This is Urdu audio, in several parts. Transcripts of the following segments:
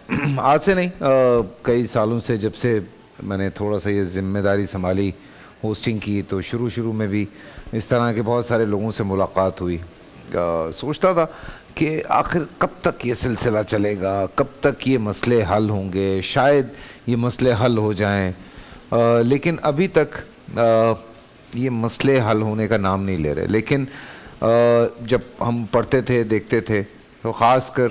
آج سے نہیں، کئی سالوں سے جب سے میں نے تھوڑا سا یہ ذمہ داری سنبھالی، ہوسٹنگ کی، تو شروع میں بھی اس طرح کے بہت سارے لوگوں سے ملاقات ہوئی. سوچتا تھا کہ آخر کب تک یہ سلسلہ چلے گا، کب تک یہ مسئلے حل ہوں گے. شاید یہ مسئلے حل ہو جائیں، لیکن ابھی تک یہ مسئلے حل ہونے کا نام نہیں لے رہے. لیکن جب ہم پڑھتے تھے، دیکھتے تھے، تو خاص کر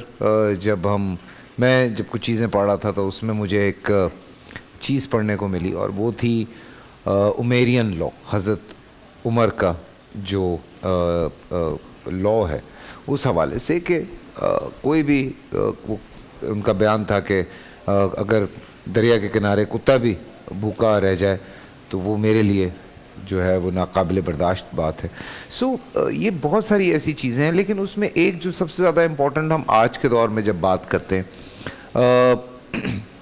میں جب کچھ چیزیں پڑھ رہا تھا تو اس میں مجھے ایک چیز پڑھنے کو ملی، اور وہ تھی عمیرین لا، حضرت عمر کا جو لا ہے اس حوالے سے کہ کوئی بھی ان کا بیان تھا کہ اگر دریا کے کنارے کتا بھی بھوکا رہ جائے تو وہ میرے لیے جو ہے وہ ناقابل برداشت بات ہے. یہ بہت ساری ایسی چیزیں ہیں، لیکن اس میں ایک جو سب سے زیادہ امپورٹنٹ ہم آج کے دور میں جب بات کرتے ہیں،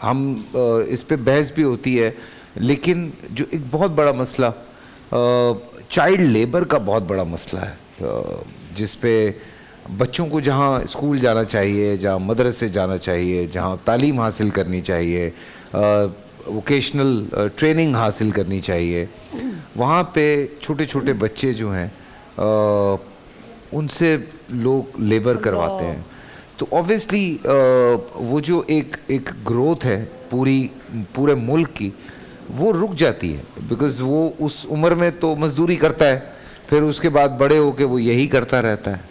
ہم اس پہ بحث بھی ہوتی ہے، لیکن جو ایک بہت بڑا مسئلہ چائلڈ لیبر کا بہت بڑا مسئلہ ہے، جس پہ بچوں کو جہاں اسکول جانا چاہیے، جہاں مدرسے جانا چاہیے، جہاں تعلیم حاصل کرنی چاہیے، ووکیشنل ٹریننگ حاصل کرنی چاہیے، وہاں پہ چھوٹے چھوٹے بچے جو ہیں ان سے لوگ لیبر کرواتے ہیں. تو اوبویسلی وہ جو ایک گروتھ ہے پورے ملک کی، وہ رک جاتی ہے، بیکاز وہ اس عمر میں تو مزدوری کرتا ہے، پھر اس کے بعد بڑے ہو کے وہ یہی کرتا رہتا ہے.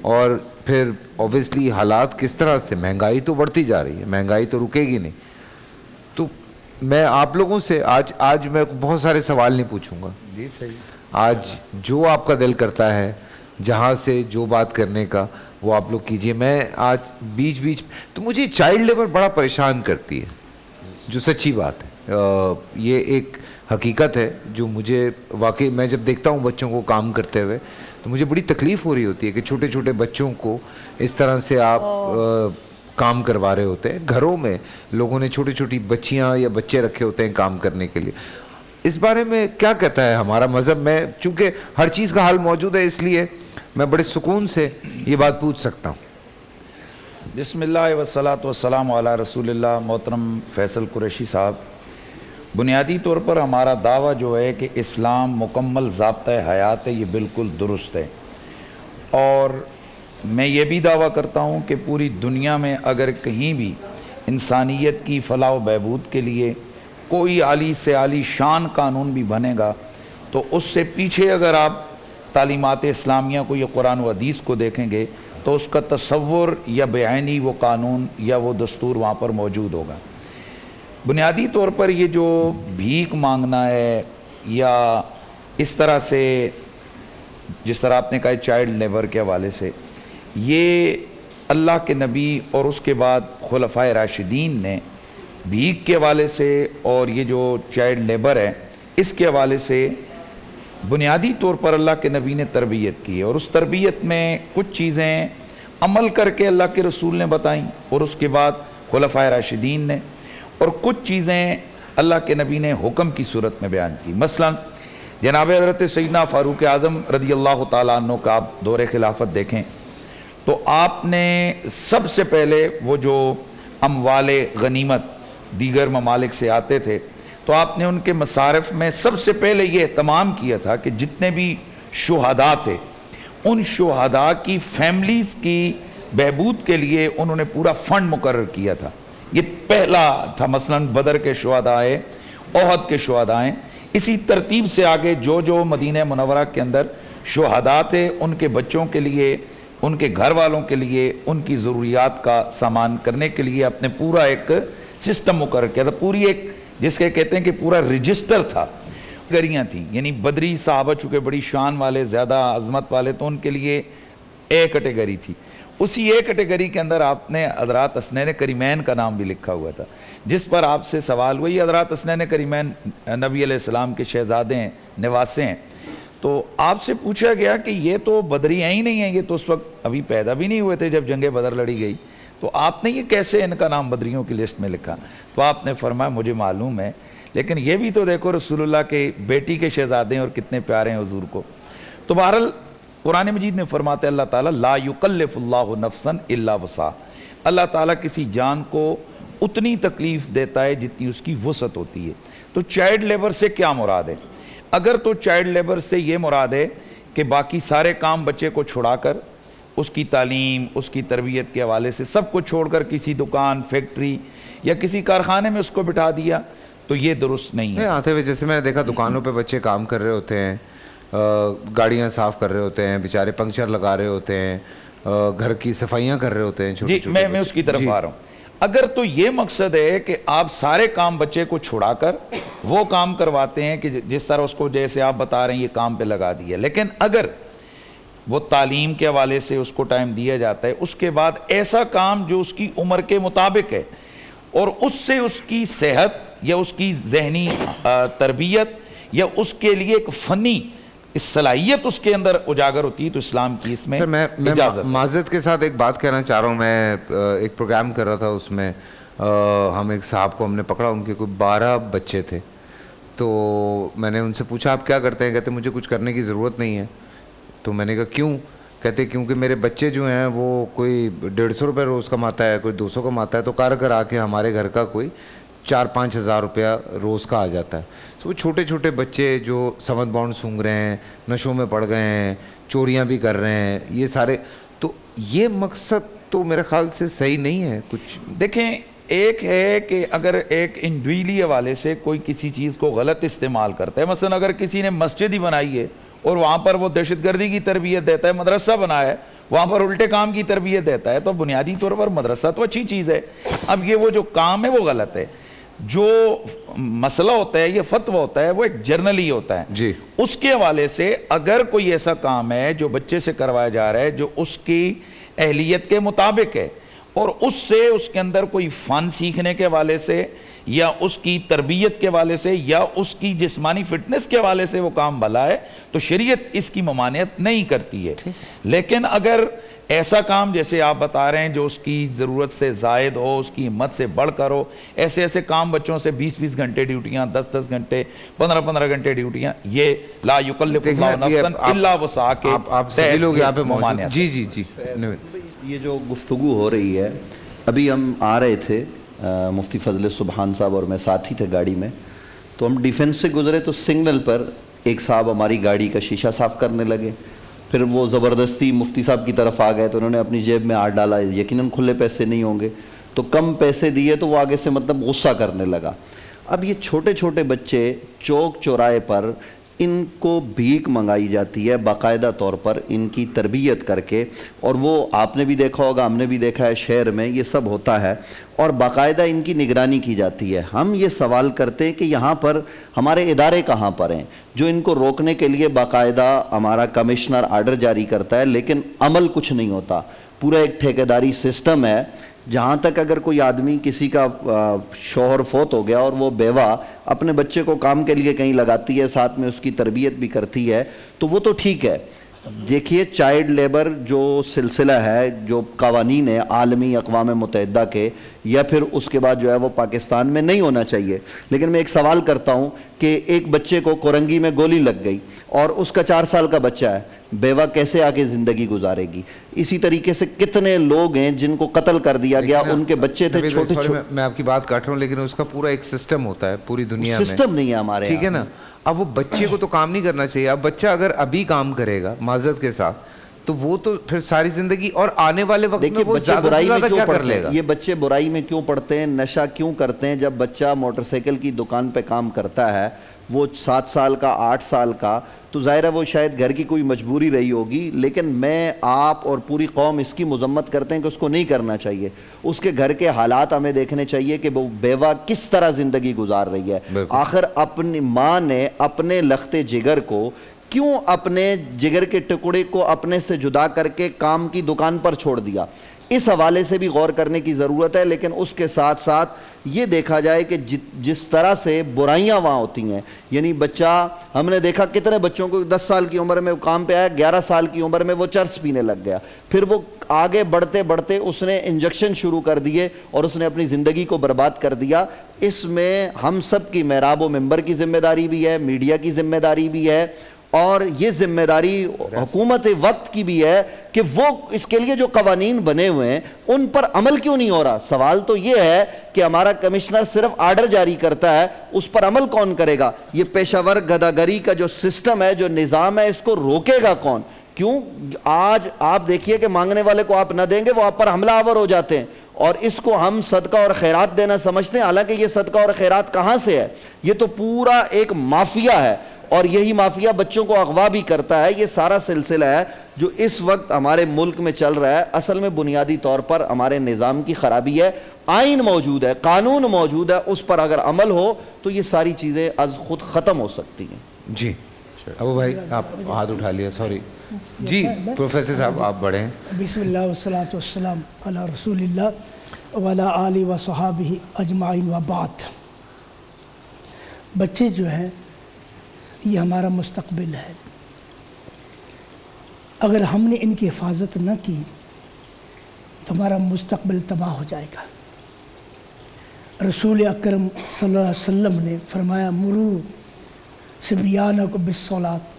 اور پھر اوبویسلی حالات کس طرح سے، مہنگائی تو بڑھتی جا رہی ہے، مہنگائی تو رکے گی نہیں. تو میں آپ لوگوں سے آج میں بہت سارے سوال نہیں پوچھوں گا. جی صحیح. آج جو آپ کا دل کرتا ہے، جہاں سے جو بات کرنے کا وہ آپ لوگ کیجئے. میں آج بیچ تو مجھے چائلڈ لیبر بڑا پریشان کرتی ہے، جو سچی بات ہے. یہ ایک حقیقت ہے جو مجھے واقعی، میں جب دیکھتا ہوں بچوں کو کام کرتے ہوئے تو مجھے بڑی تکلیف ہو رہی ہوتی ہے کہ چھوٹے چھوٹے بچوں کو اس طرح سے آپ کام کروا رہے ہوتے ہیں. گھروں میں لوگوں نے چھوٹی چھوٹی بچیاں یا بچے رکھے ہوتے ہیں کام کرنے کے لیے. اس بارے میں کیا کہتا ہے ہمارا مذہب؟ میں چونکہ ہر چیز کا حل موجود ہے، اس لیے میں بڑے سکون سے یہ بات پوچھ سکتا ہوں. بسم اللہ والصلاۃ والسلام علی رسول اللہ. محترم فیصل قریشی صاحب، بنیادی طور پر ہمارا دعویٰ جو ہے کہ اسلام مکمل ضابطۂ حیات ہے، یہ بالکل درست ہے. اور میں یہ بھی دعویٰ کرتا ہوں کہ پوری دنیا میں اگر کہیں بھی انسانیت کی فلاح و بہبود کے لیے کوئی عالی سے عالی شان قانون بھی بنے گا تو اس سے پیچھے اگر آپ تعلیمات اسلامیہ کو یا قرآن و حدیث کو دیکھیں گے تو اس کا تصور یا بعینی وہ قانون یا وہ دستور وہاں پر موجود ہوگا. بنیادی طور پر یہ جو بھیک مانگنا ہے یا اس طرح سے، جس طرح آپ نے کہا چائلڈ لیبر کے حوالے سے، یہ اللہ کے نبی اور اس کے بعد خلفائے راشدین نے بھیک کے حوالے سے اور یہ جو چائلڈ لیبر ہے اس کے حوالے سے بنیادی طور پر اللہ کے نبی نے تربیت کی ہے. اور اس تربیت میں کچھ چیزیں عمل کر کے اللہ کے رسول نے بتائیں اور اس کے بعد خلفائے راشدین نے، اور کچھ چیزیں اللہ کے نبی نے حکم کی صورت میں بیان کی. مثلا جناب حضرت سیدنا فاروق اعظم رضی اللہ تعالیٰ عنہ کا آپ دور خلافت دیکھیں تو آپ نے سب سے پہلے وہ جو اموال غنیمت دیگر ممالک سے آتے تھے تو آپ نے ان کے مصارف میں سب سے پہلے یہ اہتمام کیا تھا کہ جتنے بھی شہداء تھے ان شہداء کی فیملیز کی بہبود کے لیے انہوں نے پورا فنڈ مقرر کیا تھا. یہ پہلا تھا. مثلا بدر کے شہداء ہیں، احد کے شہداء ہیں. اسی ترتیب سے آگے جو مدینہ منورہ کے اندر شہداء تھے ان کے بچوں کے لیے، ان کے گھر والوں کے لیے، ان کی ضروریات کا سامان کرنے کے لیے اپنے پورا ایک سسٹم مقرر کیا تھا. پوری ایک جس کے کہتے ہیں کہ پورا رجسٹر تھا. گریاں تھیں، یعنی بدری صحابہ چونکہ بڑی شان والے، زیادہ عظمت والے، تو ان کے لیے اے کیٹیگری تھی. اسی اے کیٹیگری کے اندر آپ نے حضرات حسنین کریمین کا نام بھی لکھا ہوا تھا، جس پر آپ سے سوال ہوا. یہ حضرات حسنین کریمین نبی علیہ السلام کے شہزادے ہیں، نواسے ہیں. تو آپ سے پوچھا گیا کہ یہ تو بدری ہیں ہی نہیں ہیں، یہ تو اس وقت ابھی پیدا بھی نہیں ہوئے تھے جب جنگ بدر لڑی گئی، تو آپ نے یہ کیسے ان کا نام بدریوں کی لسٹ میں لکھا؟ تو آپ نے فرمایا مجھے معلوم ہے، لیکن یہ بھی تو دیکھو رسول اللہ کے بیٹی کے شہزادے ہیں اور کتنے پیارے ہیں حضور کو. تو بہرحال قرآن مجید میں فرماتے اللہ تعالیٰ لا یکلف اللہ نفسا الا وسعہا، اللہ تعالیٰ کسی جان کو اتنی تکلیف دیتا ہے جتنی اس کی وسعت ہوتی ہے. تو چائلڈ لیبر سے کیا مراد ہے؟ اگر تو چائلڈ لیبر سے یہ مراد ہے کہ باقی سارے کام بچے کو چھڑا کر اس کی تعلیم، اس کی تربیت کے حوالے سے سب کو چھوڑ کر کسی دکان، فیکٹری یا کسی کارخانے میں اس کو بٹھا دیا تو یہ درست نہیں ہے. آتے ہوئے جیسے میں نے دیکھا دکانوں پہ بچے کام کر رہے ہوتے ہیں، گاڑیاں صاف کر رہے ہوتے ہیں، بیچارے پنکچر لگا رہے ہوتے ہیں، گھر کی صفائیاں کر رہے ہوتے ہیں. جی میں اس کی طرف آ رہا ہوں. اگر تو یہ مقصد ہے کہ آپ سارے کام بچے کو چھڑا کر وہ کام کرواتے ہیں کہ جس طرح اس کو جیسے آپ بتا رہے ہیں یہ کام پہ لگا دیا، لیکن اگر وہ تعلیم کے حوالے سے اس کو ٹائم دیا جاتا ہے، اس کے بعد ایسا کام جو اس کی عمر کے مطابق ہے اور اس سے اس کی صحت یا اس کی ذہنی تربیت یا اس کے لیے ایک فنی صلاحیت اس کے اندر اجاگر ہوتی ہے تو اسلام کی اس میں اجازت ہے. معذرت کے ساتھ ایک بات کہنا چاہ رہا ہوں. میں ایک پروگرام کر رہا تھا، اس میں ہم ایک صاحب کو ہم نے پکڑا، ان کے کوئی 12 بچے تھے. تو میں نے ان سے پوچھا آپ کیا کرتے ہیں؟ کہتے مجھے کچھ کرنے کی ضرورت نہیں ہے. تو میں نے کہا کیوں؟ کہتے کیونکہ میرے بچے جو ہیں وہ کوئی 150 روپے روز کماتا ہے، کوئی 200 کماتا ہے، تو کار کر آ کے ہمارے گھر کا کوئی 4-5 ہزار روپیہ روز کا آ جاتا ہے. تو وہ چھوٹے چھوٹے بچے جو سمجھ باؤنڈ سونگ رہے ہیں، نشوں میں پڑ گئے ہیں، چوریاں بھی کر رہے ہیں، یہ سارے، تو یہ مقصد تو میرے خیال سے صحیح نہیں ہے. کچھ دیکھیں، ایک ہے کہ اگر ایک انڈیویجولی حوالے سے کوئی کسی چیز کو غلط استعمال کرتا ہے، مثلا اگر کسی نے مسجد ہی بنائی ہے اور وہاں پر وہ دہشت گردی کی تربیت دیتا ہے، مدرسہ بنایا ہے وہاں پر الٹے کام کی تربیت دیتا ہے، تو بنیادی طور پر مدرسہ تو اچھی چیز ہے. اب یہ وہ جو کام ہے وہ غلط ہے. جو مسئلہ ہوتا ہے، یہ فتویٰ ہوتا ہے، وہ ایک جرنلی ہوتا ہے. جی اس کے حوالے سے اگر کوئی ایسا کام ہے جو بچے سے کروایا جا رہا ہے جو اس کی اہلیت کے مطابق ہے اور اس سے اس کے اندر کوئی فن سیکھنے کے حوالے سے یا اس کی تربیت کے حوالے سے یا اس کی جسمانی فٹنس کے حوالے سے وہ کام بھلا ہے تو شریعت اس کی ممانعت نہیں کرتی ہے. لیکن اگر ایسا کام جیسے آپ بتا رہے ہیں جو اس کی ضرورت سے زائد ہو، اس کی ہمت سے بڑھ کر ہو، ایسے کام بچوں سے 20 گھنٹے ڈیوٹیاں، 10 گھنٹے، 15 گھنٹے ڈیوٹیاں، یہ لا یکلف اللہ نفسا الا وسعہا کے آپ سبھی لوگ یہاں پہ موجود. ممانعت. جی یہ جو گفتگو ہو رہی ہے، ابھی ہم آ رہے تھے، مفتی فضل سبحان صاحب اور میں ساتھ ہی تھے گاڑی میں، تو ہم ڈیفنس سے گزرے تو سگنل پر ایک صاحب ہماری گاڑی کا شیشہ صاف کرنے لگے. پھر وہ زبردستی مفتی صاحب کی طرف آ گئے تو انہوں نے اپنی جیب میں ہاتھ ڈالا، یقیناً کھلے پیسے نہیں ہوں گے، تو کم پیسے دیے تو وہ آگے سے مطلب غصہ کرنے لگا. اب یہ چھوٹے چھوٹے بچے چوک چوراہے پر ان کو بھیک منگائی جاتی ہے باقاعدہ طور پر ان کی تربیت کر کے، اور وہ آپ نے بھی دیکھا ہوگا، ہم نے بھی دیکھا ہے، شہر میں یہ سب ہوتا ہے اور باقاعدہ ان کی نگرانی کی جاتی ہے. ہم یہ سوال کرتے ہیں کہ یہاں پر ہمارے ادارے کہاں پر ہیں جو ان کو روکنے کے لیے باقاعدہ ہمارا کمشنر آرڈر جاری کرتا ہے لیکن عمل کچھ نہیں ہوتا. پورا ایک ٹھیکیداری سسٹم ہے جہاں تک اگر کوئی آدمی کسی کا شوہر فوت ہو گیا اور وہ بیوہ اپنے بچے کو کام کے لیے کہیں لگاتی ہے، ساتھ میں اس کی تربیت بھی کرتی ہے تو وہ تو ٹھیک ہے. دیکھیے چائلڈ لیبر جو سلسلہ ہے، جو قوانین ہے عالمی اقوام متحدہ کے، یا پھر اس کے بعد جو ہے وہ پاکستان میں نہیں ہونا چاہیے. لیکن میں ایک سوال کرتا ہوں کہ ایک بچے کو کورنگی میں گولی لگ گئی اور اس کا 4 سال کا بچہ ہے، بیوہ کیسے آگے زندگی گزارے گی؟ اسی طریقے سے کتنے لوگ ہیں جن کو قتل کر دیا گیا، ان کے بچے تھے چھوٹے چھوٹے. میں آپ کی بات کاٹ رہا ہوں لیکن اس کا پورا ایک سسٹم ہوتا ہے پوری دنیا میں. سسٹم نہیں ہے ہمارے، ٹھیک ہے نا. اب وہ بچے کو تو کام نہیں کرنا چاہیے. اب بچہ اگر ابھی کام کرے گا معذرت کے ساتھ تو وہ تو پھر ساری زندگی اور آنے والے وقت میں وہ زیادہ سے زیادہ کیا کر لے گا؟ یہ بچے برائی میں کیوں پڑتے ہیں، نشہ کیوں کرتے ہیں؟ جب بچہ موٹر سائیکل کی دکان پہ کام کرتا ہے، وہ 7 سال کا 8 سال کا، تو ظاہر ہے وہ شاید گھر کی کوئی مجبوری رہی ہوگی، لیکن میں آپ اور پوری قوم اس کی مذمت کرتے ہیں کہ اس کو نہیں کرنا چاہیے. اس کے گھر کے حالات ہمیں دیکھنے چاہیے کہ وہ بیوہ کس طرح زندگی گزار رہی ہے. آخر اپنی ماں نے اپنے لخت جگر کو کیوں اپنے جگر کے ٹکڑے کو اپنے سے جدا کر کے کام کی دکان پر چھوڑ دیا؟ اس حوالے سے بھی غور کرنے کی ضرورت ہے. لیکن اس کے ساتھ ساتھ یہ دیکھا جائے کہ جس طرح سے برائیاں وہاں ہوتی ہیں، یعنی بچہ، ہم نے دیکھا کتنے بچوں کو 10 سال کی عمر میں کام پہ آیا، 11 سال کی عمر میں وہ چرس پینے لگ گیا، پھر وہ آگے بڑھتے بڑھتے اس نے انجیکشن شروع کر دیے اور اس نے اپنی زندگی کو برباد کر دیا. اس میں ہم سب کی محراب و منبر کی ذمہ داری بھی ہے، میڈیا کی ذمہ داری بھی ہے اور یہ ذمہ داری حکومت وقت کی بھی ہے کہ وہ اس کے لیے جو قوانین بنے ہوئے ہیں ان پر عمل کیوں نہیں ہو رہا. سوال تو یہ ہے کہ ہمارا کمشنر صرف آرڈر جاری کرتا ہے, اس پر عمل کون کرے گا؟ یہ پیشہ ور گداگری کا جو سسٹم ہے, جو نظام ہے, اس کو روکے گا کون؟ کیوں آج آپ دیکھیے کہ مانگنے والے کو آپ نہ دیں گے وہ آپ پر حملہ آور ہو جاتے ہیں, اور اس کو ہم صدقہ اور خیرات دینا سمجھتے ہیں. حالانکہ یہ صدقہ اور خیرات کہاں سے ہے؟ یہ تو پورا ایک مافیا ہے, اور یہی مافیا بچوں کو اغوا بھی کرتا ہے. یہ سارا سلسلہ ہے جو اس وقت ہمارے ملک میں چل رہا ہے. اصل میں بنیادی طور پر ہمارے نظام کی خرابی ہے. آئین موجود ہے, قانون موجود ہے, اس پر اگر عمل ہو تو یہ ساری چیزیں از خود ختم ہو سکتی ہیں. جی ابو بھائی آپ ہاتھ اٹھا لیا, سوری. جی پروفیسر صاحب آپ بڑھیں. بسم اللہ والصلاة والسلام علی رسول اللہ وعلی آلہ وصحابہ اجمعین وبعد. بچے جو ہیں یہ ہمارا مستقبل ہے. اگر ہم نے ان کی حفاظت نہ کی تو ہمارا مستقبل تباہ ہو جائے گا. رسول اکرم صلی اللہ علیہ وسلم نے فرمایا مرو صبیانکم بالصلاۃ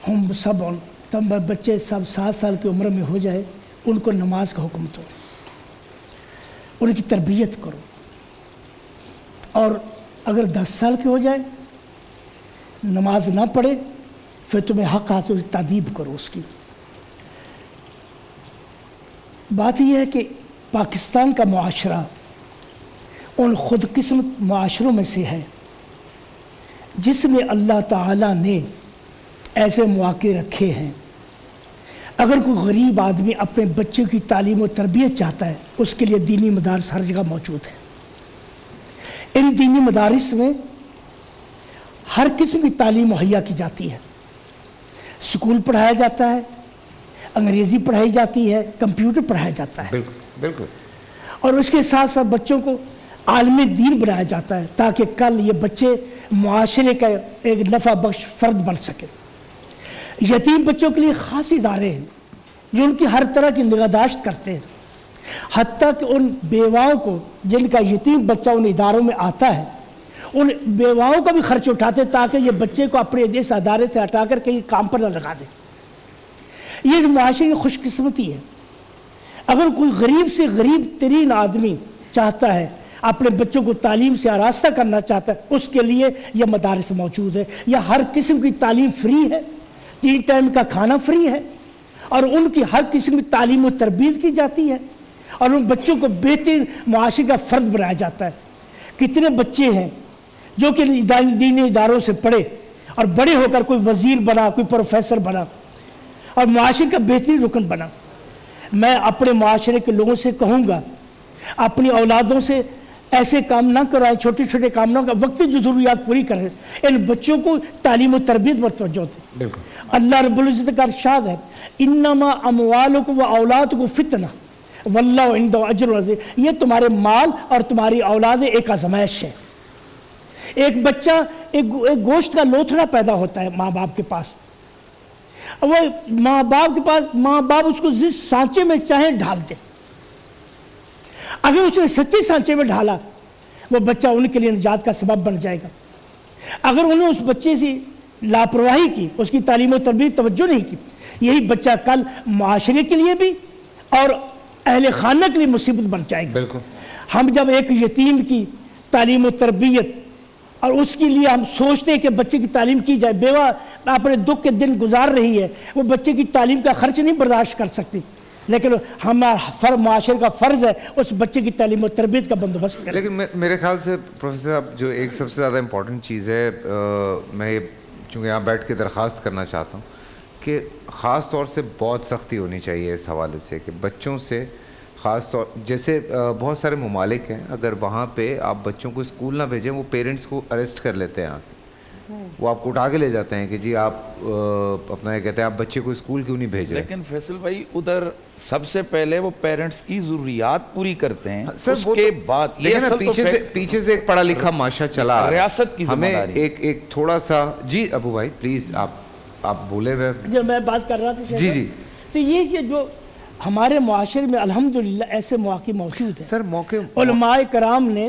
ہم سبع, تم بچے سب 7 سال کی عمر میں ہو جائے ان کو نماز کا حکم دو, ان کی تربیت کرو, اور اگر 10 سال کے ہو جائے نماز نہ پڑھے پھر تمہیں حق حاصل تعدیب کرو اس کی. بات یہ ہے کہ پاکستان کا معاشرہ ان خود قسمت معاشروں میں سے ہے جس میں اللہ تعالیٰ نے ایسے مواقع رکھے ہیں. اگر کوئی غریب آدمی اپنے بچے کی تعلیم و تربیت چاہتا ہے اس کے لیے دینی مدارس ہر جگہ موجود ہیں. ان دینی مدارس میں ہر قسم کی تعلیم مہیا کی جاتی ہے. سکول پڑھایا جاتا ہے, انگریزی پڑھائی جاتی ہے, کمپیوٹر پڑھایا جاتا ہے. بالکل بالکل. اور اس کے ساتھ ساتھ بچوں کو عالم دین بنایا جاتا ہے تاکہ کل یہ بچے معاشرے کا ایک نفع بخش فرد بن سکے. یتیم بچوں کے لیے خاص ادارے ہیں جو ان کی ہر طرح کی نگہداشت کرتے ہیں, حتیٰ کہ ان بیواؤں کو جن کا یتیم بچہ ان اداروں میں آتا ہے ان بیواؤں کا بھی خرچ اٹھاتے تاکہ یہ بچے کو اپنے اس ادارے سے ہٹا کر کہیں کام پر نہ لگا دیں. یہ معاشرے کی خوش قسمتی ہے. اگر کوئی غریب سے غریب ترین آدمی چاہتا ہے اپنے بچوں کو تعلیم سے آراستہ کرنا چاہتا ہے اس کے لیے یہ مدارس موجود ہے. یہ ہر قسم کی تعلیم فری ہے, 3 ٹائم کا کھانا فری ہے, اور ان کی ہر قسم کی تعلیم و تربیت کی جاتی ہے, اور ان بچوں کو بہترین معاشرے کا فرد بنایا جاتا ہے. کتنے بچے ہیں جو کہ دینی اداروں سے پڑھے اور بڑے ہو کر کوئی وزیر بنا, کوئی پروفیسر بنا اور معاشرے کا بہترین رکن بنا. میں اپنے معاشرے کے لوگوں سے کہوں گا اپنی اولادوں سے ایسے کام نہ کرائیں, چھوٹے چھوٹے کام نہ کریں, وقتی جو ضروریات پوری کریں. ان بچوں کو تعلیم و تربیت پر توجہ دیں. اللہ رب العزت کا ارشاد ہے انما اموالکم و اولادکم فتنہ واللہ عندہ اجر عظیم. یہ تمہارے مال اور تمہاری اولادیں ایک آزمائش ہے. ایک بچہ ایک گوشت کا لوتھڑا پیدا ہوتا ہے ماں باپ کے پاس, وہ ماں باپ اس کو جس سانچے میں چاہیں ڈھال دیں. اگر اس نے سچے سانچے میں ڈھالا وہ بچہ ان کے لیے نجات کا سبب بن جائے گا. اگر انہوں نے اس بچے سے لاپرواہی کی, اس کی تعلیم و تربیت توجہ نہیں کی, یہی بچہ کل معاشرے کے لیے بھی اور اہل خانہ کے لیے مصیبت بن جائے گا. بالکل. ہم جب ایک یتیم کی تعلیم و تربیت اور اس کے لیے ہم سوچتے ہیں کہ بچے کی تعلیم کی جائے, بیوہ اپنے دکھ کے دن گزار رہی ہے, وہ بچے کی تعلیم کا خرچ نہیں برداشت کر سکتی, لیکن ہمارا معاشرے کا فرض ہے اس بچے کی تعلیم و تربیت کا بندوبست کریں. لیکن میرے خیال سے پروفیسر صاحب جو ایک سب سے زیادہ امپورٹنٹ چیز ہے, میں چونکہ یہاں بیٹھ کے درخواست کرنا چاہتا ہوں کہ خاص طور سے بہت سختی ہونی چاہیے اس حوالے سے کہ بچوں سے خاص طور جیسے بہت سارے ممالک ہیں اگر وہاں پہ آپ بچوں کو اسکول نہ بھیجیں وہ پیرنٹس کو اریسٹ کر لیتے ہیں, وہ آپ کو اٹھا کے لے جاتے ہیں کہ جی آپ اپنا یہ کہتے ہیں آپ بچے کو اسکول کیوں نہیں بھیج رہے. لیکن فیصل بھائی ادھر سب سے پہلے وہ پیرنٹس کی ضروریات پوری کرتے ہیں, اس کے بعد یہ پیچھے سے ایک پڑھا لکھا معاشرہ چلا, ریاست کی ذمہ داری. ہمیں ایک تھوڑا سا. جی ابو بھائی پلیز آپ بولے ہوئے. جو میں بات کر رہا تھا جی تو یہ جو ہمارے معاشرے میں الحمدللہ ایسے مواقع موجود ہیں. سر موقع علماء کرام نے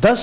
10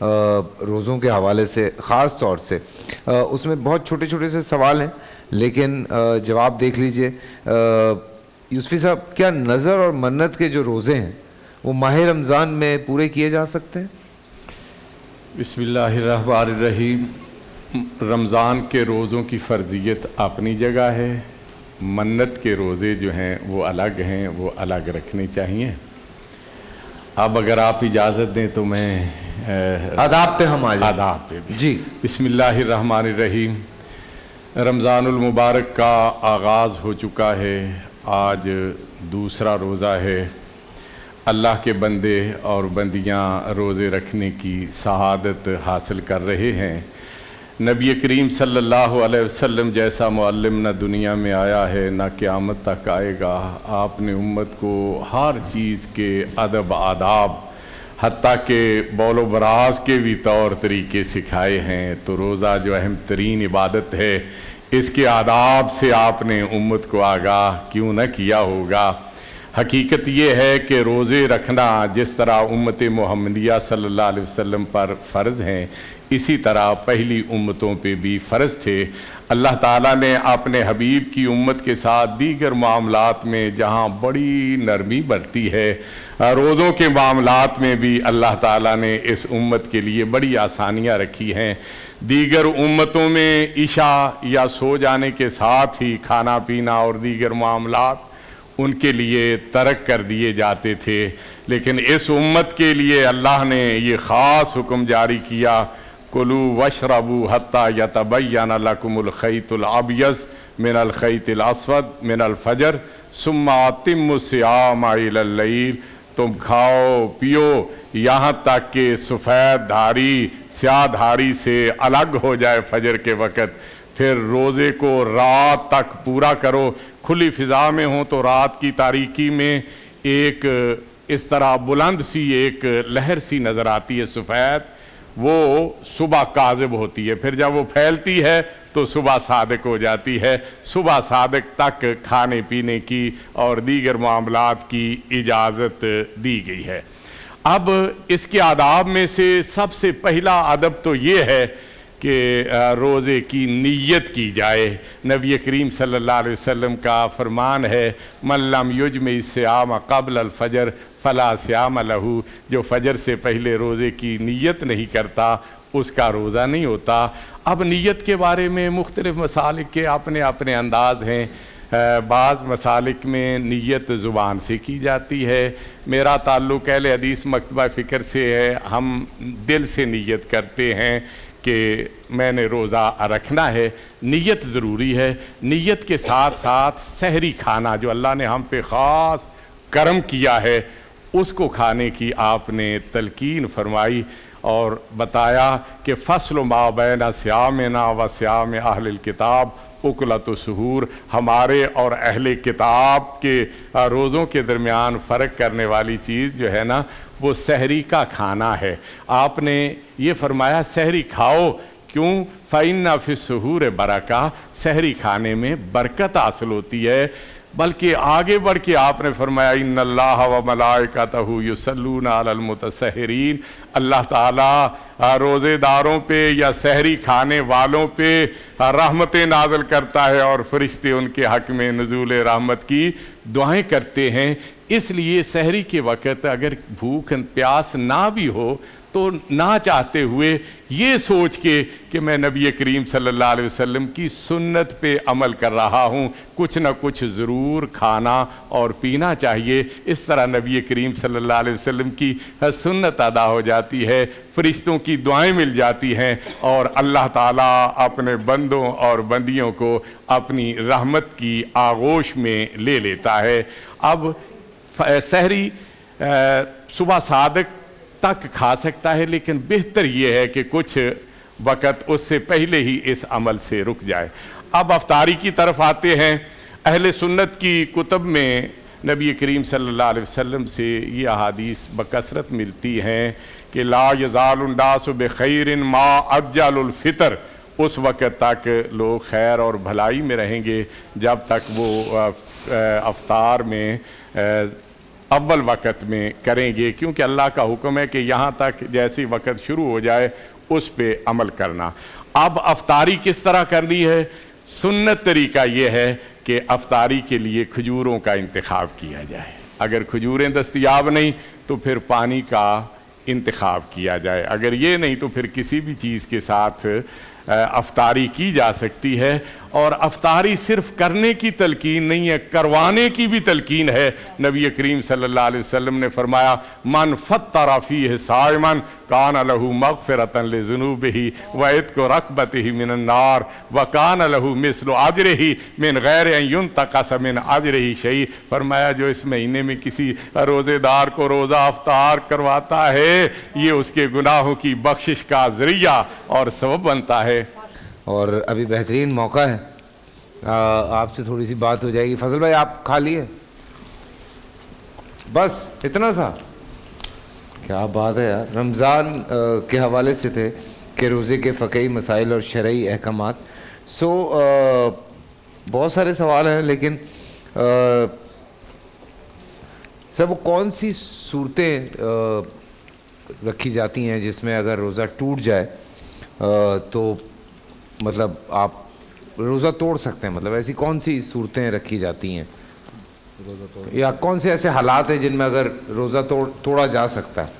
روزوں کے حوالے سے خاص طور سے اس میں بہت چھوٹے چھوٹے سے سوال ہیں لیکن جواب دیکھ لیجئے. یوسفی صاحب, کیا نظر اور منت کے جو روزے ہیں وہ ماہ رمضان میں پورے کیے جا سکتے ہیں؟ بسم اللہ الرحمن الرحیم. رمضان کے روزوں کی فرضیت اپنی جگہ ہے, منت کے روزے جو ہیں وہ الگ ہیں, وہ الگ رکھنے چاہیے. اب اگر آپ اجازت دیں تو میں آداب پہ ہم آ جائیں. آداب پہ جی. بسم اللہ الرحمن الرحیم. رمضان المبارک کا آغاز ہو چکا ہے, آج دوسرا روزہ ہے. اللہ کے بندے اور بندیاں روزے رکھنے کی سعادت حاصل کر رہے ہیں. نبی کریم صلی اللہ علیہ وسلم جیسا معلم نہ دنیا میں آیا ہے نہ قیامت تک آئے گا. آپ نے امت کو ہر چیز کے ادب آداب حتیٰ کہ بول و براز کے بھی طور طریقے سکھائے ہیں. تو روزہ جو اہم ترین عبادت ہے, اس کے آداب سے آپ نے امت کو آگاہ کیوں نہ کیا ہوگا. حقیقت یہ ہے کہ روزے رکھنا جس طرح امت محمدیہ صلی اللہ علیہ وسلم پر فرض ہیں, اسی طرح پہلی امتوں پہ بھی فرض تھے. اللہ تعالیٰ نے اپنے حبیب کی امت کے ساتھ دیگر معاملات میں جہاں بڑی نرمی برتی ہے, روزوں کے معاملات میں بھی اللہ تعالیٰ نے اس امت کے لیے بڑی آسانیاں رکھی ہیں. دیگر امتوں میں عشاء یا سو جانے کے ساتھ ہی کھانا پینا اور دیگر معاملات ان کے لیے ترک کر دیے جاتے تھے, لیکن اس امت کے لیے اللہ نے یہ خاص حکم جاری کیا, کلوا واشربوا حتیٰ یتبین لکم الخیط الابیض من الخیط الاسود من الفجر ثم اتموا الصیام الی اللیل. تم کھاؤ پیو یہاں تک کہ سفید دھاری سیاہ دھاری سے الگ ہو جائے فجر کے وقت, پھر روزے کو رات تک پورا کرو. کھلی فضا میں ہوں تو رات کی تاریکی میں ایک اس طرح بلند سی ایک لہر سی نظر آتی ہے سفید, وہ صبح کاذب ہوتی ہے, پھر جب وہ پھیلتی ہے تو صبح صادق ہو جاتی ہے. صبح صادق تک کھانے پینے کی اور دیگر معاملات کی اجازت دی گئی ہے. اب اس کے آداب میں سے سب سے پہلا ادب تو یہ ہے کہ روزے کی نیت کی جائے. نبی کریم صلی اللہ علیہ وسلم کا فرمان ہے, من لم یجمع الصیام قبل الفجر فلا صیام لہ. جو فجر سے پہلے روزے کی نیت نہیں کرتا اس کا روزہ نہیں ہوتا. اب نیت کے بارے میں مختلف مسالک کے اپنے اپنے انداز ہیں. بعض مسالک میں نیت زبان سے کی جاتی ہے. میرا تعلق اہل حدیث مکتبہ فکر سے ہے. ہم دل سے نیت کرتے ہیں کہ میں نے روزہ رکھنا ہے. نیت ضروری ہے. نیت کے ساتھ ساتھ سحری کھانا جو اللہ نے ہم پہ خاص کرم کیا ہے اس کو کھانے کی آپ نے تلقین فرمائی اور بتایا کہ فصل ما بین صیامنا و صیام اہل الکتاب اکلۃ السحور. ہمارے اور اہل کتاب کے روزوں کے درمیان فرق کرنے والی چیز جو ہے نا وہ سحری کا کھانا ہے. آپ نے یہ فرمایا سحری کھاؤ, کیوں؟ فَإِنَّ فِي السُّحُورِ بَرَکَةٌ, سحری کھانے میں برکت حاصل ہوتی ہے. بلکہ آگے بڑھ کے آپ نے فرمایا اِنَّ اللَّهَ وَمَلَائِكَتَهُ يُصَلُّونَ عَلَى الْمُتَسَحِّرِينَ. اللہ تعالیٰ روزے داروں پہ یا سحری کھانے والوں پہ رحمتیں نازل کرتا ہے اور فرشتے ان کے حق میں نزول رحمت کی دعائیں کرتے ہیں. اس لیے سحری کے وقت اگر بھوک پیاس نہ بھی ہو تو نہ چاہتے ہوئے یہ سوچ کے کہ میں نبی کریم صلی اللہ علیہ وسلم کی سنت پہ عمل کر رہا ہوں, کچھ نہ کچھ ضرور کھانا اور پینا چاہیے. اس طرح نبی کریم صلی اللہ علیہ وسلم کی سنت ادا ہو جاتی ہے, فرشتوں کی دعائیں مل جاتی ہیں اور اللہ تعالیٰ اپنے بندوں اور بندیوں کو اپنی رحمت کی آغوش میں لے لیتا ہے. اب سحری صبح صادق تک کھا سکتا ہے, لیکن بہتر یہ ہے کہ کچھ وقت اس سے پہلے ہی اس عمل سے رک جائے. اب افطاری کی طرف آتے ہیں. اہل سنت کی کتب میں نبی کریم صلی اللہ علیہ وسلم سے یہ احادیث بکثرت ملتی ہیں کہ لا یزال الناس بخیر ما عجل الفطر. اس وقت تک لوگ خیر اور بھلائی میں رہیں گے جب تک وہ افطار میں اول وقت میں کریں گے، کیونکہ اللہ کا حکم ہے کہ یہاں تک جیسی وقت شروع ہو جائے اس پہ عمل کرنا۔ اب افطاری کس طرح کرنی ہے؟ سنت طریقہ یہ ہے کہ افطاری کے لیے کھجوروں کا انتخاب کیا جائے، اگر کھجوریں دستیاب نہیں تو پھر پانی کا انتخاب کیا جائے، اگر یہ نہیں تو پھر کسی بھی چیز کے ساتھ افطاری کی جا سکتی ہے۔ اور افطاری صرف کرنے کی تلقین نہیں ہے، کروانے کی بھی تلقین ہے۔ نبی کریم صلی اللہ علیہ وسلم نے فرمایا من فطر فیہ صائما کان لہ مغفرۃ لذنوبہ وعتق رقبتہ من النار وکان لہ مثل اجرہ من غیر ان ینتقص من اجرہ شیء۔ فرمایا جو اس مہینے میں کسی روزے دار کو روزہ افطار کرواتا ہے یہ اس کے گناہوں کی بخشش کا ذریعہ اور سبب بنتا ہے۔ اور ابھی بہترین موقع ہے، آپ سے تھوڑی سی بات ہو جائے گی۔ فضل بھائی آپ کھا لیے؟ بس اتنا سا؟ کیا بات ہے یار۔ رمضان کے حوالے سے تھے کہ روزے کے فقہی مسائل اور شرعی احکامات، بہت سارے سوال ہیں، لیکن سر وہ کون سی صورتیں رکھی جاتی ہیں جس میں اگر روزہ ٹوٹ جائے تو مطلب آپ روزہ توڑ سکتے ہیں؟ مطلب ایسی کون سی صورتیں رکھی جاتی ہیں یا کون سے ایسے حالات ہیں جن میں اگر روزہ توڑا جا سکتا ہے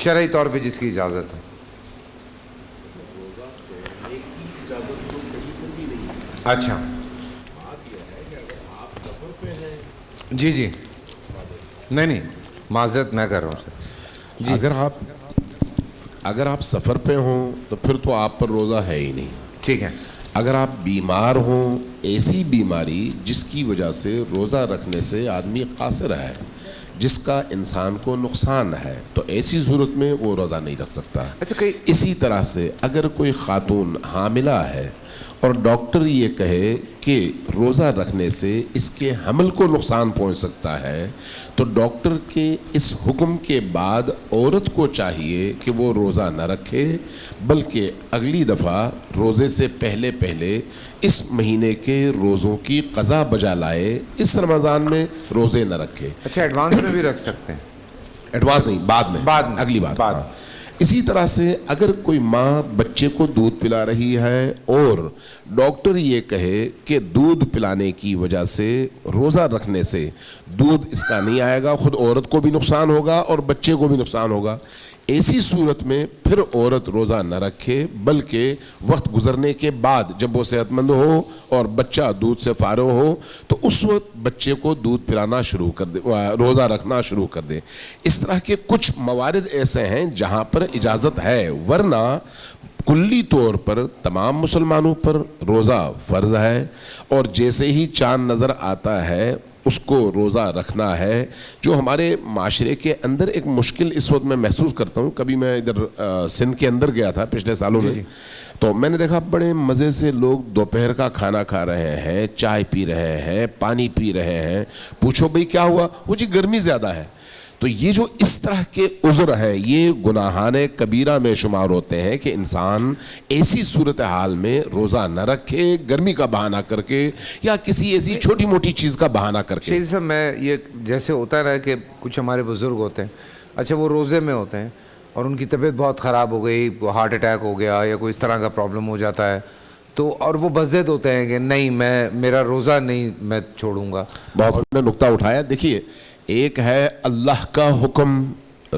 شرعی طور پہ جس کی اجازت ہے؟ اچھا جی جی، نہیں معذرت میں کر رہا ہوں سر جی۔ اگر آپ سفر پہ ہوں تو پھر تو آپ پر روزہ ہے ہی نہیں، ٹھیک ہے۔ اگر آپ بیمار ہوں، ایسی بیماری جس کی وجہ سے روزہ رکھنے سے آدمی قاصر ہے، جس کا انسان کو نقصان ہے، تو ایسی صورت میں وہ روزہ نہیں رکھ سکتا۔ اسی طرح سے اگر کوئی خاتون حاملہ ہے اور ڈاکٹر یہ کہے کہ روزہ رکھنے سے اس کے حمل کو نقصان پہنچ سکتا ہے تو ڈاکٹر کے اس حکم کے بعد عورت کو چاہیے کہ وہ روزہ نہ رکھے، بلکہ اگلی دفعہ روزے سے پہلے اس مہینے کے روزوں کی قضا بجا لائے، اس رمضان میں روزے نہ رکھے۔ اچھا ایڈوانس میں بھی رکھ سکتے ہیں؟ ایڈوانس نہیں، بعد میں اگلی بار۔ اسی طرح سے اگر کوئی ماں بچے کو دودھ پلا رہی ہے اور ڈاکٹر یہ کہے کہ دودھ پلانے کی وجہ سے روزہ رکھنے سے دودھ اس کا نہیں آئے گا، خود عورت کو بھی نقصان ہوگا اور بچے کو بھی نقصان ہوگا، ایسی صورت میں پھر عورت روزہ نہ رکھے، بلکہ وقت گزرنے کے بعد جب وہ صحت مند ہو اور بچہ دودھ سے فارغ ہو تو اس وقت بچے کو دودھ پلانا شروع کر دے، روزہ رکھنا شروع کر دے۔ اس طرح کے کچھ موارد ایسے ہیں جہاں پر اجازت ہے، ورنہ کلی طور پر تمام مسلمانوں پر روزہ فرض ہے، اور جیسے ہی چاند نظر آتا ہے اس کو روزہ رکھنا ہے۔ جو ہمارے معاشرے کے اندر ایک مشکل اس وقت میں محسوس کرتا ہوں، کبھی میں ادھر سندھ کے اندر گیا تھا پچھلے سالوں میں، تو میں نے دیکھا بڑے مزے سے لوگ دوپہر کا کھانا کھا رہے ہیں، چائے پی رہے ہیں، پانی پی رہے ہیں، پوچھو بھئی کیا ہوا؟ وہ جی گرمی زیادہ ہے۔ تو یہ جو اس طرح کے عذر ہیں یہ گناہان کبیرہ میں شمار ہوتے ہیں کہ انسان ایسی صورتحال میں روزہ نہ رکھے، گرمی کا بہانہ کر کے یا کسی ایسی چھوٹی موٹی چیز کا بہانہ کر کے۔ شہید صاحب میں یہ جیسے ہوتا ہے کہ کچھ ہمارے بزرگ ہوتے ہیں، اچھا وہ روزے میں ہوتے ہیں اور ان کی طبیعت بہت خراب ہو گئی، ہارٹ اٹیک ہو گیا یا کوئی اس طرح کا پرابلم ہو جاتا ہے، تو اور وہ بضد ہوتے ہیں کہ نہیں میرا روزہ نہیں میں چھوڑوں گا۔ بہت نے نقطہ اٹھایا۔ دیکھیے، ایک ہے اللہ کا حکم،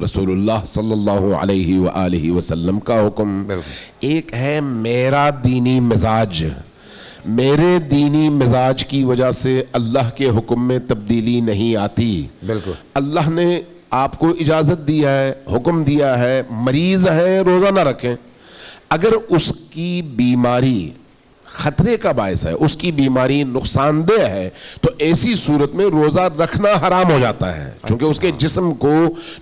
رسول اللہ صلی اللہ علیہ وآلہ وسلم کا حکم، ایک ہے میرا دینی مزاج، میرے دینی مزاج کی وجہ سے اللہ کے حکم میں تبدیلی نہیں آتی۔ بالکل اللہ نے آپ کو اجازت دی ہے، حکم دیا ہے، مریض ہے روزہ نہ رکھیں، اگر اس کی بیماری خطرے کا باعث ہے، اس کی بیماری نقصان دہ ہے، تو ایسی صورت میں روزہ رکھنا حرام ہو جاتا ہے، چونکہ اس کے جسم کو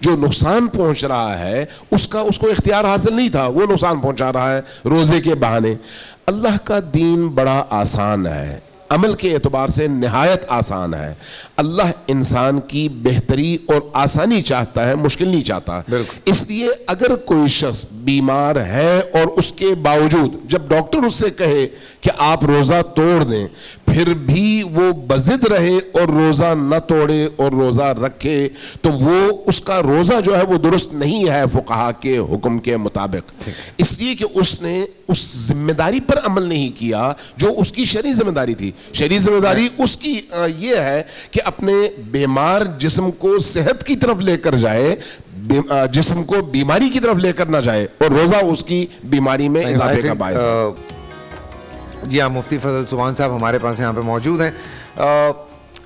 جو نقصان پہنچ رہا ہے اس کو اختیار حاصل نہیں تھا، وہ نقصان پہنچا رہا ہے روزے کے بہانے۔ اللہ کا دین بڑا آسان ہے، عمل کے اعتبار سے نہایت آسان ہے۔ اللہ انسان کی بہتری اور آسانی چاہتا ہے، مشکل نہیں چاہتا۔ اس لیے اگر کوئی شخص بیمار ہے اور اس کے باوجود جب ڈاکٹر اس سے کہے کہ آپ روزہ توڑ دیں، پھر بھی وہ بضد رہے اور روزہ نہ توڑے اور روزہ رکھے تو وہ اس کا روزہ جو ہے وہ درست نہیں ہے فقہا کے حکم کے مطابق، اس لیے کہ اس نے اس ذمہ داری پر عمل نہیں کیا جو اس کی شرعی ذمہ داری تھی۔ شرعی ذمہ داری اس کی یہ ہے کہ اپنے بیمار جسم کو صحت کی طرف لے کر جائے، جسم کو بیماری کی طرف لے کر نہ جائے، اور روزہ اس کی بیماری میں اضافے کا باعث ہے۔ جی ہاں، مفتی فضل سبحان صاحب ہمارے پاس یہاں پہ موجود ہیں۔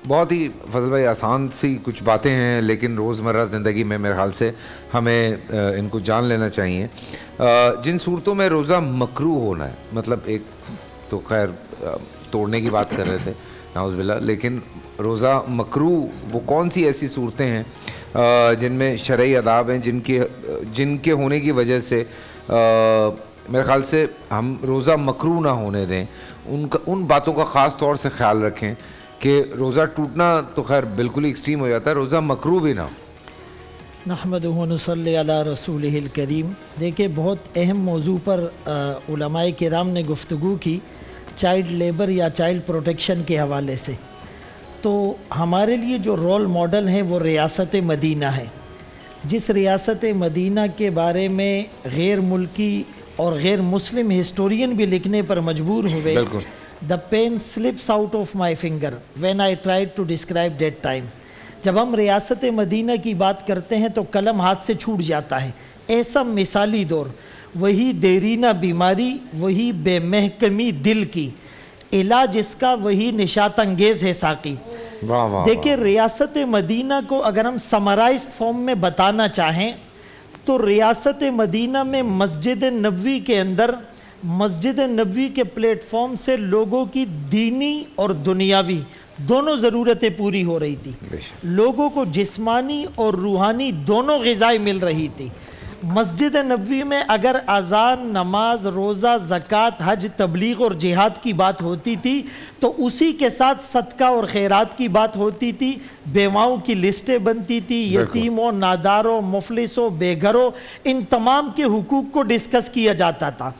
بہت ہی فضل بھائی آسان سی کچھ باتیں ہیں، لیکن روزمرہ زندگی میں میرے خیال سے ہمیں ان کو جان لینا چاہیے۔ جن صورتوں میں روزہ مکروہ ہونا ہے، مطلب ایک تو خیر توڑنے کی بات کر رہے تھے نعوذ باللہ، لیکن روزہ مکروہ وہ کون سی ایسی صورتیں ہیں جن میں شرعی آداب ہیں جن کے ہونے کی وجہ سے میرے خیال سے ہم روزہ مکروہ نہ ہونے دیں، ان باتوں کا خاص طور سے خیال رکھیں کہ روزہ ٹوٹنا تو خیر بالکل ہی ایکسٹریم ہو جاتا ہے، روزہ مکروہ بھی نہ ہو۔ نحمدہ و نصلی علی رسولہ الکریم۔ دیکھیں بہت اہم موضوع پر علماء کرام نے گفتگو کی، چائلڈ لیبر یا چائلڈ پروٹیکشن کے حوالے سے۔ تو ہمارے لیے جو رول ماڈل ہیں وہ ریاست مدینہ ہے، جس ریاست مدینہ کے بارے میں غیر ملکی اور غیر مسلم ہسٹورین بھی لکھنے پر مجبور ہوئے۔ The pen slips out of my finger when I tried to describe that time۔ جب ہم ریاست مدینہ کی بات کرتے ہیں تو قلم ہاتھ سے چھوٹ جاتا ہے۔ ایسا مثالی دور، وہی دیرینہ بیماری، وہی بے محکمی دل کی، علاج اس کا وہی نشاط انگیز ہے ساقی۔ دیکھیں ریاست مدینہ کو اگر ہم سمرائزڈ فارم میں بتانا چاہیں تو ریاست مدینہ میں مسجد نبوی کے اندر، مسجد نبوی کے پلیٹ فارم سے لوگوں کی دینی اور دنیاوی دونوں ضرورتیں پوری ہو رہی تھی، لوگوں کو جسمانی اور روحانی دونوں غذائیں مل رہی تھی۔ مسجد نبوی میں اگر اذان، نماز، روزہ، زکوٰۃ، حج، تبلیغ اور جہاد کی بات ہوتی تھی تو اسی کے ساتھ صدقہ اور خیرات کی بات ہوتی تھی، بیواؤں کی لسٹیں بنتی تھی، یتیموں، ناداروں، مفلسوں، بے گھروں، ان تمام کے حقوق کو ڈسکس کیا جاتا تھا۔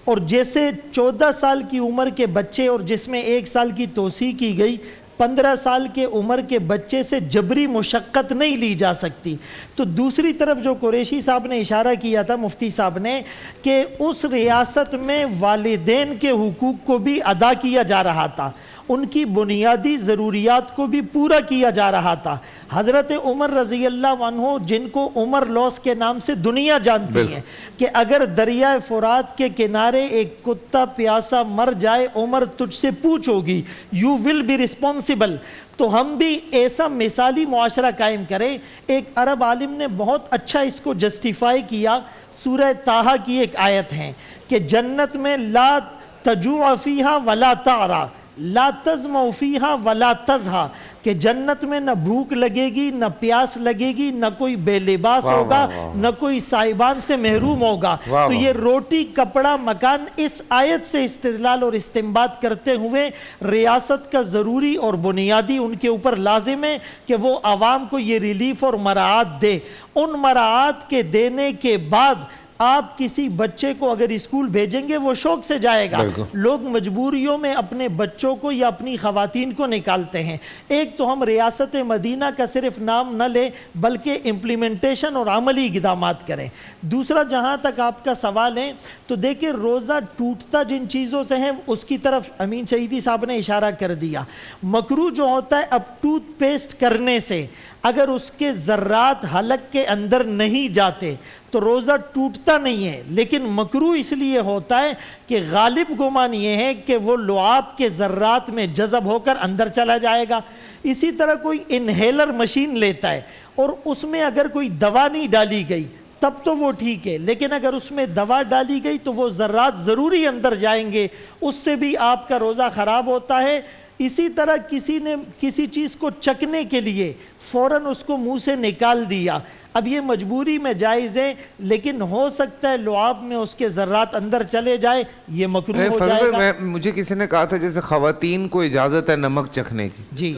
اور جیسے 14 سال کی عمر کے بچے، اور جس میں 1 سال کی توسیع کی گئی، 15 سال کے عمر کے بچے سے جبری مشقت نہیں لی جا سکتی۔ تو دوسری طرف جو قریشی صاحب نے اشارہ کیا تھا مفتی صاحب نے کہ اس ریاست میں والدین کے حقوق کو بھی ادا کیا جا رہا تھا، ان کی بنیادی ضروریات کو بھی پورا کیا جا رہا تھا۔ حضرت عمر رضی اللہ عنہ، جن کو عمر لوس کے نام سے دنیا جانتی ہے، کہ اگر دریائے فرات کے کنارے ایک کتا پیاسا مر جائے، عمر تجھ سے پوچھ ہوگی، یو ول بی ریسپانسیبل۔ تو ہم بھی ایسا مثالی معاشرہ قائم کریں۔ ایک عرب عالم نے بہت اچھا اس کو جسٹیفائی کیا، سورہ طٰہٰ کی ایک آیت ہے کہ جنت میں لا تجوع فیہا ولا تعریٰ، لا تظمأ فیہا ولا تضحیٰ، کہ جنت میں نہ بھوک لگے گی، نہ پیاس لگے گی، نہ کوئی بے لباس ہوگا، نہ کوئی صاحبان سے محروم ہوگا۔ تو یہ روٹی، کپڑا، مکان، اس آیت سے استدلال اور استنباط کرتے ہوئے ریاست کا ضروری اور بنیادی ان کے اوپر لازم ہے کہ وہ عوام کو یہ ریلیف اور مراعات دے۔ ان مراعات کے دینے کے بعد آپ کسی بچے کو اگر اسکول بھیجیں گے وہ شوق سے جائے گا۔ لوگ مجبوریوں میں اپنے بچوں کو یا اپنی خواتین کو نکالتے ہیں۔ ایک تو ہم ریاست مدینہ کا صرف نام نہ لیں بلکہ امپلیمنٹیشن اور عملی اقدامات کریں۔ دوسرا، جہاں تک آپ کا سوال ہے تو دیکھیں روزہ ٹوٹتا جن چیزوں سے ہے اس کی طرف امین شہیدی صاحب نے اشارہ کر دیا۔ مکروہ جو ہوتا ہے، اب ٹوتھ پیسٹ کرنے سے اگر اس کے ذرات حلق کے اندر نہیں جاتے تو روزہ ٹوٹتا نہیں ہے، لیکن مکروہ اس لیے ہوتا ہے کہ غالب گمان یہ ہے کہ وہ لعاب کے ذرات میں جذب ہو کر اندر چلا جائے گا۔ اسی طرح کوئی انہیلر مشین لیتا ہے اور اس میں اگر کوئی دوا نہیں ڈالی گئی تب تو وہ ٹھیک ہے، لیکن اگر اس میں دوا ڈالی گئی تو وہ ذرات ضروری اندر جائیں گے، اس سے بھی آپ کا روزہ خراب ہوتا ہے۔ اسی طرح کسی نے کسی چیز کو چکنے کے لیے فوراً اس کو منہ سے نکال دیا، اب یہ مجبوری میں جائز ہے، لیکن ہو سکتا ہے لعاب میں اس کے ذرات اندر چلے جائے، یہ مکروہ ہو جائے گا۔ مجھے کسی نے کہا تھا جیسے خواتین کو اجازت ہے نمک چکھنے کی، جی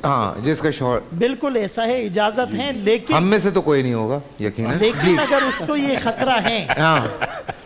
ہاں، جس کا شوہر، بالکل ایسا ہے، اجازت ہے، لیکن ہم میں سے تو کوئی نہیں ہوگا یقیناً، لیکن اگر اس کو یہ خطرہ ہے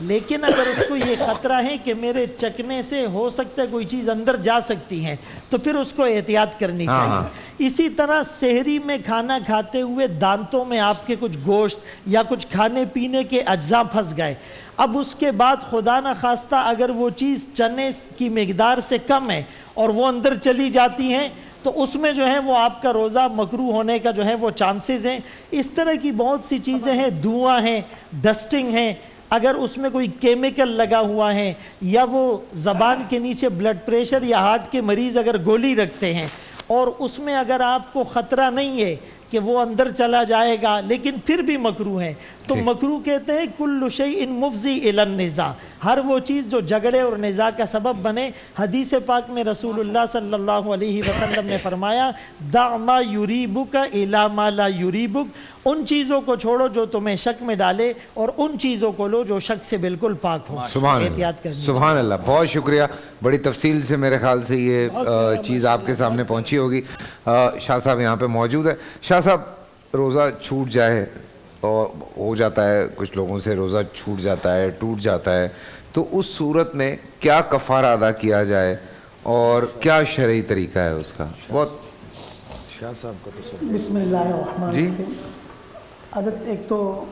لیکن اگر اس کو یہ خطرہ ہے کہ میرے چکنے سے ہو سکتا ہے کوئی چیز اندر جا سکتی ہے تو پھر اس کو احتیاط کرنی چاہیے۔ اسی طرح سحری میں کھانا کھاتے ہوئے دانتوں میں آپ کے کچھ گوشت یا کچھ کھانے پینے کے اجزاء پھنس گئے، اب اس کے بعد خدا نخواستہ اگر وہ چیز چنے کی مقدار سے کم ہے اور وہ اندر چلی جاتی ہیں تو اس میں جو ہے وہ آپ کا روزہ مکروہ ہونے کا جو ہے وہ چانسز ہیں۔ اس طرح کی بہت سی چیزیں ہیں، دھواں ہیں، ڈسٹنگ ہیں، اگر اس میں کوئی کیمیکل لگا ہوا ہے یا وہ زبان کے نیچے بلڈ پریشر یا ہارٹ کے مریض اگر گولی رکھتے ہیں اور اس میں اگر آپ کو خطرہ نہیں ہے کہ وہ اندر چلا جائے گا لیکن پھر بھی مکروہ ہے، تو مکروہ کہتے ہیں کل شیء مفضی الی النزاع، ہر وہ چیز جو جھگڑے اور نزاع کا سبب بنے۔ حدیث پاک میں رسول اللہ صلی اللہ علیہ وسلم نے فرمایا دع ما یریبک الی ما لا یریبک، ان چیزوں کو چھوڑو جو تمہیں شک میں ڈالے اور ان چیزوں کو لو جو شک سے بالکل پاک ہو۔ سبحان احتیاط اللہ، کرنی سبحان اللہ، بہت شکریہ، بڑی تفصیل سے میرے خیال سے یہ چیز آپ کے سامنے پہنچی ہوگی۔ شاہ صاحب یہاں پہ موجود ہے۔ شاہ صاحب، روزہ چھوٹ جائے اور ہو جاتا ہے کچھ لوگوں سے، روزہ چھوٹ جاتا ہے، ٹوٹ جاتا ہے، تو اس صورت میں کیا کفارہ ادا کیا جائے اور کیا شرعی طریقہ ہے اس کا؟ بہت شاہ صاحب کا تو بسم اللہ الرحمن جی الرحیم۔ حضرت ایک تو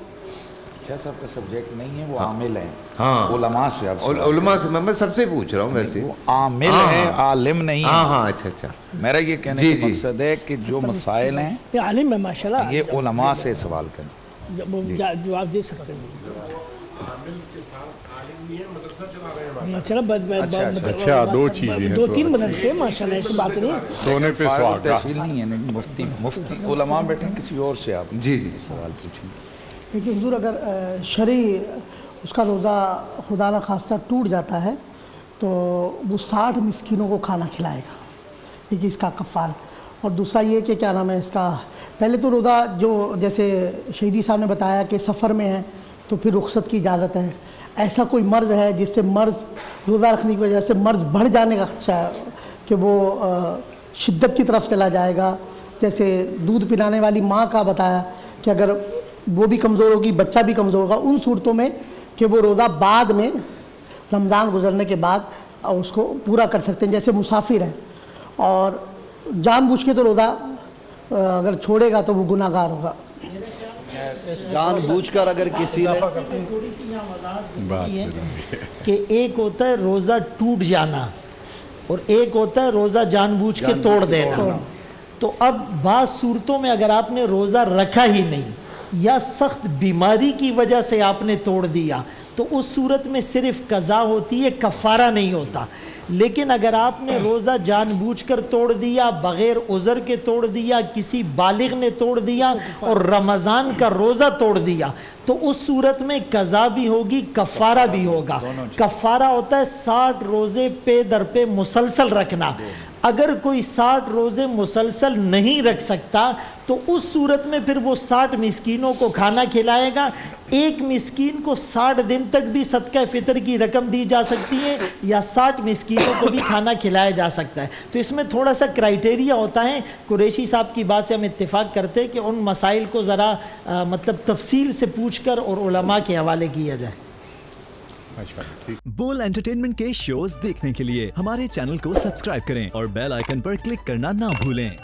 شاہ صاحب کا سبجیکٹ نہیں ہے، وہ عامل ہیں، ہاں علماء سے آپ علماء سے میں سب سے پوچھ رہا ہوں ویسے۔ وہ عامل ہے، عالم نہیں ہے۔ ہاں ہاں، اچھا اچھا، میرا یہ کہنے کا مقصد ہے کہ جو مسائل ہیں یہ عالم ہے ماشاءاللہ، یہ علماء سے سوال کریں۔ جواب دے سکتے ہیں۔ اچھا، دو چیزیں ہیں، دو تین مدرسے ماشاءاللہ، ایسی بات نہیں۔ سونے پہ فارغ سہاگا۔ تحصیل نہیں ہے، مفتی علماء بیٹھے ہیں، کسی اور سے آپ جی جی سوال پوچھیں۔ دیکھیے حضور، اگر شرعی اس کا روزہ خدا نخواستہ ٹوٹ جاتا ہے تو وہ 60 مسکینوں کو کھانا کھلائے گا، دیکھیے اس کا کفارہ۔ اور دوسرا یہ کہ کیا نام ہے اس کا، پہلے تو روزہ جو جیسے شہیدی صاحب نے بتایا کہ سفر میں ہے تو پھر رخصت کی اجازت ہے۔ ایسا کوئی مرض ہے جس سے مرض روزہ رکھنے کی وجہ سے مرض بڑھ جانے کا خدشہ ہے کہ وہ شدت کی طرف چلا جائے گا، جیسے دودھ پلانے والی ماں کا بتایا کہ اگر وہ بھی کمزور ہوگی، بچہ بھی کمزور ہوگا، ان صورتوں میں کہ وہ روزہ بعد میں رمضان گزرنے کے بعد اس کو پورا کر سکتے ہیں، جیسے مسافر ہیں۔ اور جان بوجھ کے تو روزہ اگر چھوڑے گا تو وہ گناہ گار ہوگا۔ جان بوجھ کر اگر کسی نے تھوڑی سی یہاں وضاحت ضروری ہے کہ ایک ہوتا ہے روزہ ٹوٹ جانا اور ایک ہوتا ہے روزہ جان بوجھ کے توڑ دینا۔ تو اب بعض صورتوں میں اگر آپ نے روزہ رکھا ہی نہیں یا سخت بیماری کی وجہ سے آپ نے توڑ دیا تو اس صورت میں صرف قضا ہوتی ہے، کفارہ نہیں ہوتا۔ لیکن اگر آپ نے روزہ جان بوجھ کر توڑ دیا، بغیر عذر کے توڑ دیا، کسی بالغ نے توڑ دیا اور رمضان کا روزہ توڑ دیا تو اس صورت میں قضا بھی ہوگی، کفارہ بھی ہوگا۔ کفارہ ہوتا ہے 60 روزے پہ در پہ مسلسل رکھنا۔ اگر کوئی 60 روزے مسلسل نہیں رکھ سکتا تو اس صورت میں پھر وہ 60 مسکینوں کو کھانا کھلائے گا۔ ایک مسکین کو 60 دن تک بھی صدقہ فطر کی رقم دی جا سکتی ہے یا 60 مسکینوں کو بھی کھانا کھلایا جا سکتا ہے۔ تو اس میں تھوڑا سا کرائٹیریا ہوتا ہے۔ قریشی صاحب کی بات سے ہم اتفاق کرتے ہیں کہ ان مسائل کو ذرا مطلب تفصیل سے پوچھ کر اور علماء کے حوالے کیا جائے۔ بول انٹرٹینمنٹ کے شوز دیکھنے کے لیے ہمارے چینل کو سبسکرائب کریں اور بیل آئیکن پر کلک کرنا نہ بھولیں۔